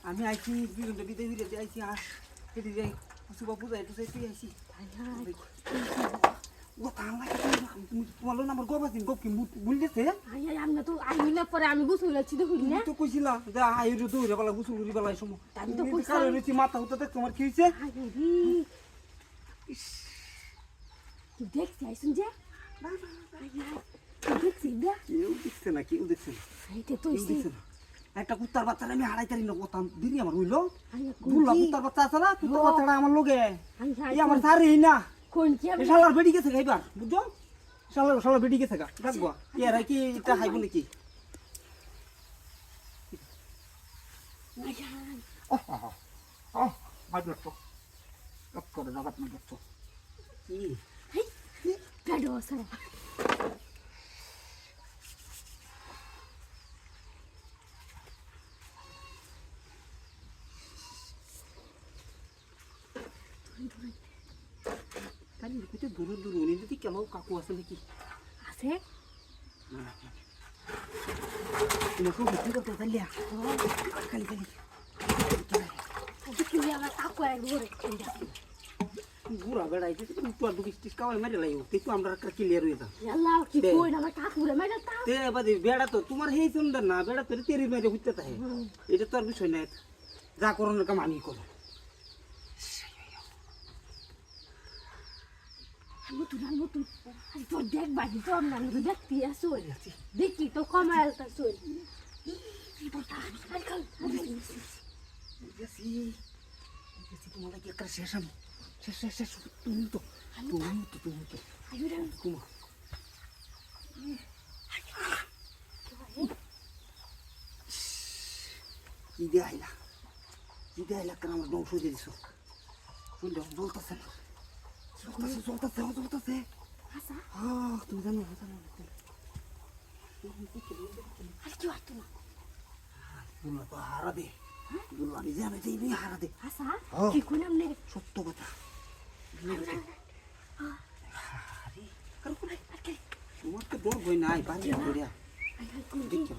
আমি আইছি বিরুদ্ধে বিদায় হইলে আইছি আর এটি যাই সুবা পূজা একটু যাই তুই আইছি ও তাহলে তোমার লোক আমার গবাস দিন গপ কি বুঝলেছে আমি তো আইলে পরে আমি গুছু হইলাছি দেখুন না তো কইছিলা যে আইরু দৌড়ে বেলা গুছু করি বেলা সময় আমি তো কারো রুচি মাথা হতে দেখ তোমার কি হইছে তুই দেখছি আইসুন যে তুই দেখছি না কেউ দেখছে না কেউ দেখছে না এইটা তো একটা কুত্তার বাচ্চা আমি হারাইতারি না কোথাও দিদি আমার হইলো বুল্লা কুত্তার বাচ্চা আছে না কুত্তার বাচ্চাটা আমার লোকে আমার সারি না কোন কি শালার বেডি গেছে খাইবার বুঝছো শালার বেডি গেছে গা রাখবো এরা কি এটা খাইব নাকি পেডো সারা তাহলে কইতে দূর দূর উনি যদি কেন কাকু আছে নাকি আছে তুমি খুব বুদ্ধি করতে তাহলে খালি খালি কি আমার কাকু এক ঘরে বুড়া বেড়াইছে তুমি তো আর দুকিস কাওয়াই মেরে লাইও কিন্তু আমরা একটা ক্লিয়ার হয়ে যা আল্লাহ কি কই না আমার কাকু রে মেরে তা তে বাদে বেড়া তো তোমার হেই সুন্দর না বেড়া তোর তেরি মেরে হইতে তাহে এটা তো আর বিষয় না যা করোনার কাম আমি করব নতুন তোর দেখ বাড়ি তো আমরা দেখতে আসো দেখি তো কমাল তা চল তোমার কি একটা শেষ আমি শেষ তুমি তো তোমার কি দিয়ে আইলা কেন আমার নৌশ দিয়ে দিছো শুনলে জ্বলতেছে না জ্বলতেছে তুমি জানো আর কি হতো না বুল্লা তো হারা দে বুল্লা নিজে আমি যাই হারা দে আসা কি কইলাম নে সত্য কথা তোমার তো ডর বই নাই বাড়ি করিয়া দেখতে